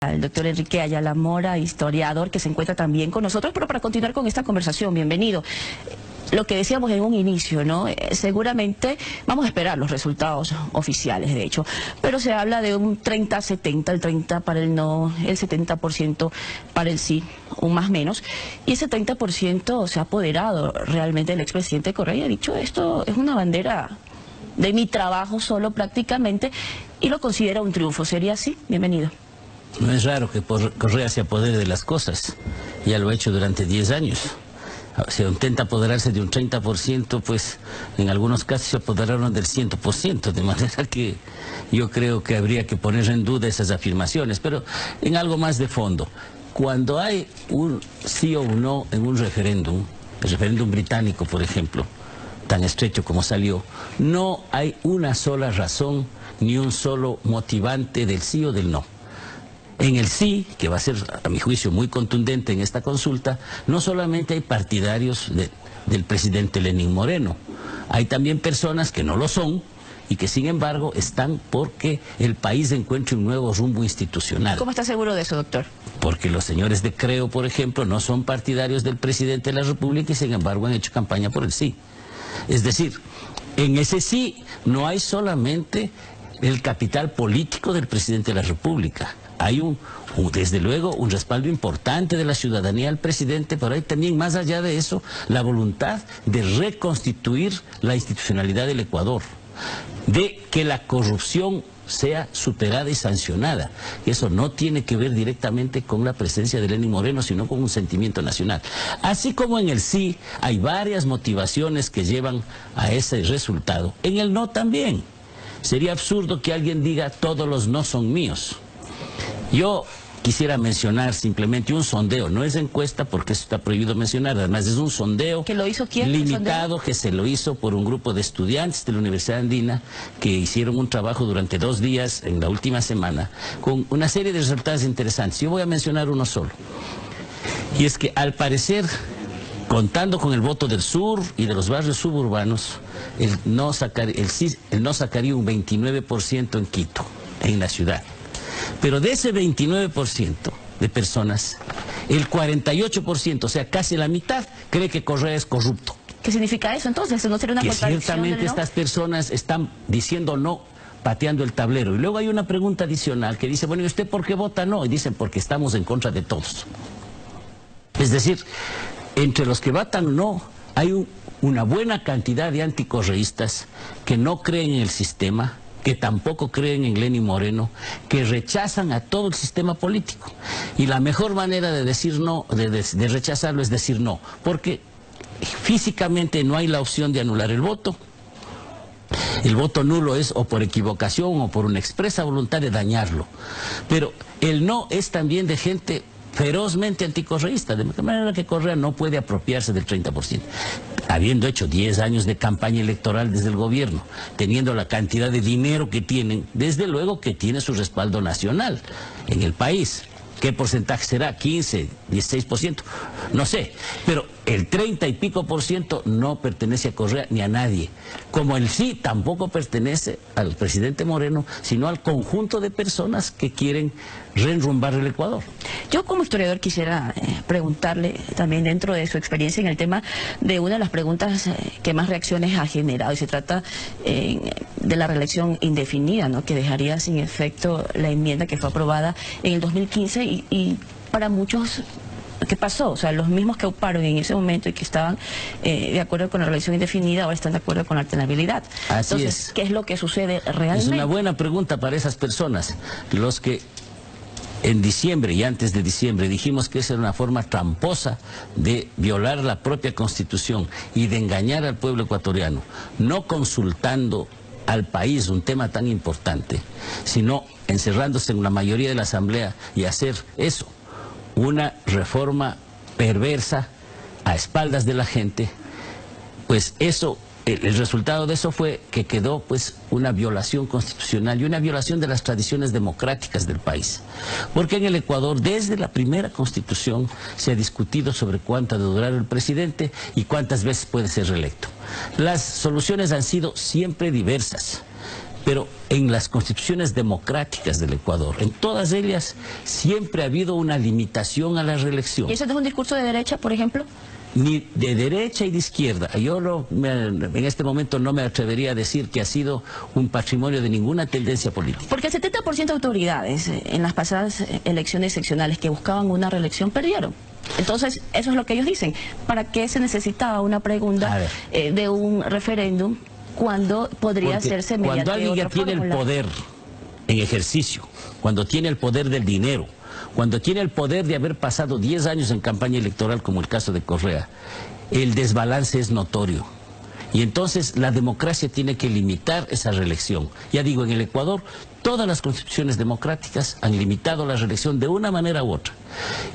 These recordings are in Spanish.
Al doctor Enrique Ayala Mora, historiador, que se encuentra también con nosotros, pero para continuar con esta conversación, bienvenido. Lo que decíamos en un inicio, ¿no? Seguramente vamos a esperar los resultados oficiales, de hecho, pero se habla de un 30-70, el 30 para el no, el 70% para el sí, un más menos, y ese 30% se ha apoderado realmente del expresidente Correa y ha dicho: esto es una bandera de mi trabajo solo prácticamente, y lo considera un triunfo. ¿Sería así? Bienvenido. No es raro que Correa se apodere de las cosas, ya lo ha hecho durante 10 años. Si intenta apoderarse de un 30%, pues en algunos casos se apoderaron del 100%, de manera que yo creo que habría que poner en duda esas afirmaciones, pero en algo más de fondo. Cuando hay un sí o un no en un referéndum, el referéndum británico, por ejemplo, tan estrecho como salió, no hay una sola razón ni un solo motivante del sí o del no. En el sí, que va a ser a mi juicio muy contundente en esta consulta, no solamente hay partidarios del presidente Lenín Moreno, hay también personas que no lo son y que sin embargo están porque el país encuentre un nuevo rumbo institucional. ¿Cómo está seguro de eso, doctor? Porque los señores de Creo, por ejemplo, no son partidarios del presidente de la República y sin embargo han hecho campaña por el sí. Es decir, en ese sí no hay solamente el capital político del presidente de la República. Hay desde luego un respaldo importante de la ciudadanía al presidente, pero hay también, más allá de eso, la voluntad de reconstituir la institucionalidad del Ecuador, de que la corrupción sea superada y sancionada. Eso no tiene que ver directamente con la presencia de Lenín Moreno, sino con un sentimiento nacional. Así como en el sí hay varias motivaciones que llevan a ese resultado, en el no también. Sería absurdo que alguien diga: todos los no son míos. Yo quisiera mencionar simplemente un sondeo, no es encuesta porque eso está prohibido mencionar, además es un sondeo. ¿Que lo hizo quién? Limitado, que se lo hizo por un grupo de estudiantes de la Universidad Andina que hicieron un trabajo durante 2 días en la última semana con una serie de resultados interesantes. Yo voy a mencionar uno solo, y es que al parecer, contando con el voto del sur y de los barrios suburbanos, el no sacaría un 29% en Quito, en la ciudad. Pero de ese 29% de personas, el 48%, o sea, casi la mitad, cree que Correa es corrupto. ¿Qué significa eso entonces? ¿No sería una contradicción? Ciertamente estas personas están diciendo no, pateando el tablero. Y luego hay una pregunta adicional que dice: bueno, ¿y usted por qué vota no? Y dicen: porque estamos en contra de todos. Es decir, entre los que votan no, hay una buena cantidad de anticorreístas que no creen en el sistema, que tampoco creen en Lenín Moreno, que rechazan a todo el sistema político. Y la mejor manera de decir no, de rechazarlo, es decir no, porque físicamente no hay la opción de anular el voto. El voto nulo es o por equivocación o por una expresa voluntad de dañarlo. Pero el no es también de gente ferozmente anticorreísta, de manera que Correa no puede apropiarse del 30%. Habiendo hecho 10 años de campaña electoral desde el gobierno, teniendo la cantidad de dinero que tienen, desde luego que tiene su respaldo nacional en el país. ¿Qué porcentaje será? ¿15, 16%? No sé, pero el 30 y pico % no pertenece a Correa ni a nadie. Como el sí tampoco pertenece al presidente Moreno, sino al conjunto de personas que quieren reenrumbar el Ecuador. Yo como historiador quisiera preguntarle también, dentro de su experiencia en el tema, de una de las preguntas que más reacciones ha generado, y se trata de la reelección indefinida, ¿no?, que dejaría sin efecto la enmienda que fue aprobada en el 2015 y para muchos, ¿qué pasó? O sea, los mismos que ocuparon en ese momento y que estaban de acuerdo con la reelección indefinida, ahora están de acuerdo con la alternabilidad. Así Entonces, es. ¿qué es lo que sucede realmente? Es una buena pregunta para esas personas, los que en diciembre y antes de diciembre dijimos que esa era una forma tramposa de violar la propia Constitución y de engañar al pueblo ecuatoriano, no consultando al país un tema tan importante, sino encerrándose en una mayoría de la Asamblea y hacer eso, una reforma perversa a espaldas de la gente. Pues eso, el resultado de eso fue que quedó pues una violación constitucional y una violación de las tradiciones democráticas del país. Porque en el Ecuador, desde la primera Constitución, se ha discutido sobre cuánto ha de durar el presidente y cuántas veces puede ser reelecto. Las soluciones han sido siempre diversas, Pero en las constituciones democráticas del Ecuador, en todas ellas, siempre ha habido una limitación a la reelección. ¿Y eso no es un discurso de derecha, por ejemplo? Ni de derecha y de izquierda. Yo en este momento no me atrevería a decir que ha sido un patrimonio de ninguna tendencia política. Porque el 70% de autoridades en las pasadas elecciones seccionales que buscaban una reelección perdieron. Entonces, eso es lo que ellos dicen. ¿Para qué se necesitaba una pregunta de un referéndum cuando podría hacerse mediante cuando alguien ya tiene el poder en ejercicio, cuando tiene el poder del dinero, cuando tiene el poder de haber pasado 10 años en campaña electoral, como el caso de Correa, el desbalance es notorio. Y entonces la democracia tiene que limitar esa reelección. Ya digo, en el Ecuador, todas las constituciones democráticas han limitado la reelección de una manera u otra.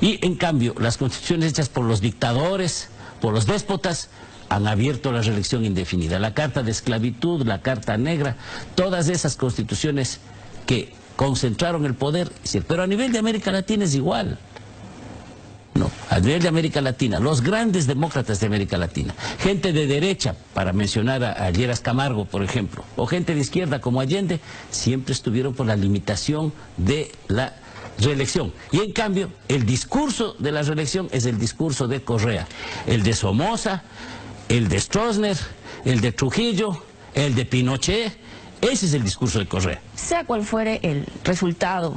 Y en cambio, las constituciones hechas por los dictadores, por los déspotas, han abierto la reelección indefinida. La Carta de Esclavitud, la Carta Negra, todas esas constituciones que concentraron el poder, pero a nivel de América Latina es igual. No, a nivel de América Latina, los grandes demócratas de América Latina, gente de derecha, para mencionar a Lleras Camargo, por ejemplo, o gente de izquierda como Allende, siempre estuvieron por la limitación de la reelección. Y en cambio, el discurso de la reelección es el discurso de Correa, el de Somoza, el de Stroessner, el de Trujillo, el de Pinochet. Ese es el discurso de Correa. Sea cual fuere el resultado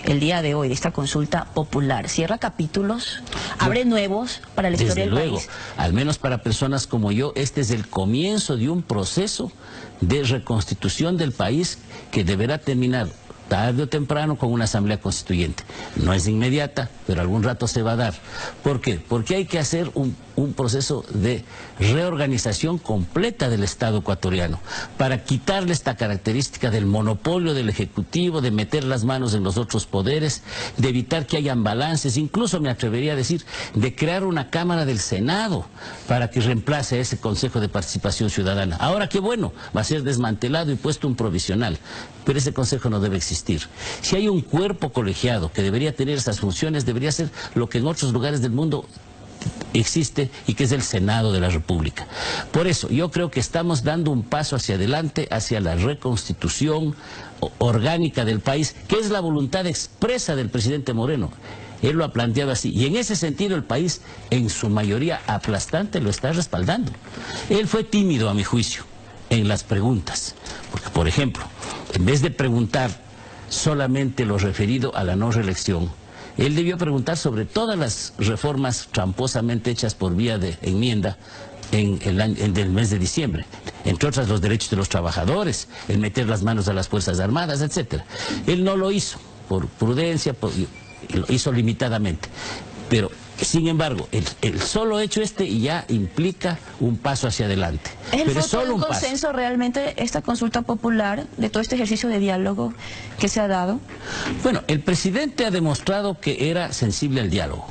el día de hoy de esta consulta popular, ¿cierra capítulos? ¿Abre nuevos para la historia del país? Desde luego, al menos para personas como yo, este es el comienzo de un proceso de reconstitución del país que deberá terminar tarde o temprano con una asamblea constituyente. No es inmediata, pero algún rato se va a dar. ¿Por qué? Porque hay que hacer un proceso de reorganización completa del Estado ecuatoriano para quitarle esta característica del monopolio del Ejecutivo, de meter las manos en los otros poderes, de evitar que hayan balances, incluso me atrevería a decir, de crear una Cámara del Senado para que reemplace a ese Consejo de Participación Ciudadana. Ahora, qué bueno, va a ser desmantelado y puesto un provisional, pero ese Consejo no debe existir. Si hay un cuerpo colegiado que debería tener esas funciones, debería ser lo que en otros lugares del mundo existe y que es el Senado de la República. Por eso yo creo que estamos dando un paso hacia adelante, hacia la reconstitución orgánica del país, que es la voluntad expresa del presidente Moreno. Él lo ha planteado así, y en ese sentido el país, en su mayoría aplastante, lo está respaldando. Él fue tímido, a mi juicio, en las preguntas, porque, por ejemplo, en vez de preguntar solamente lo referido a la no reelección, él debió preguntar sobre todas las reformas tramposamente hechas por vía de enmienda en el mes de diciembre, entre otras los derechos de los trabajadores, el meter las manos a las Fuerzas Armadas, etcétera. Él no lo hizo por prudencia, lo hizo limitadamente, pero sin embargo, el solo hecho ya implica un paso hacia adelante. ¿Es el fruto de un consenso realmente esta consulta popular, de todo este ejercicio de diálogo que se ha dado? Bueno, el presidente ha demostrado que era sensible al diálogo,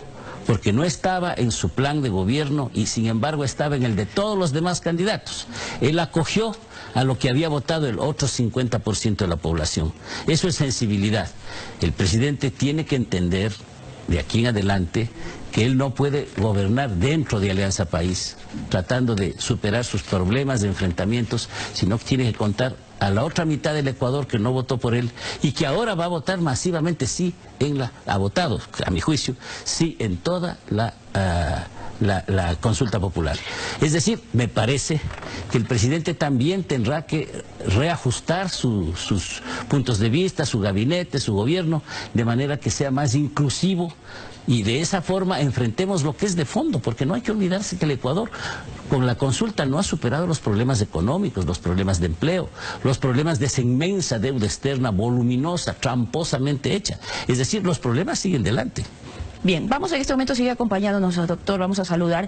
porque no estaba en su plan de gobierno y sin embargo estaba en el de todos los demás candidatos. Él acogió a lo que había votado el otro 50% de la población. Eso es sensibilidad. El presidente tiene que entender de aquí en adelante que él no puede gobernar dentro de Alianza País, tratando de superar sus problemas de enfrentamientos, sino que tiene que contar a la otra mitad del Ecuador que no votó por él y que ahora va a votar masivamente sí ha votado, a mi juicio, sí en toda la consulta popular. Es decir, me parece que el presidente también tendrá que reajustar sus puntos de vista, su gabinete, su gobierno, de manera que sea más inclusivo y de esa forma enfrentemos lo que es de fondo, porque no hay que olvidarse que el Ecuador con la consulta no ha superado los problemas económicos, los problemas de empleo, los problemas de esa inmensa deuda externa voluminosa, tramposamente hecha. Es decir, los problemas siguen delante. Bien, vamos en este momento, sigue acompañándonos, doctor, vamos a saludar.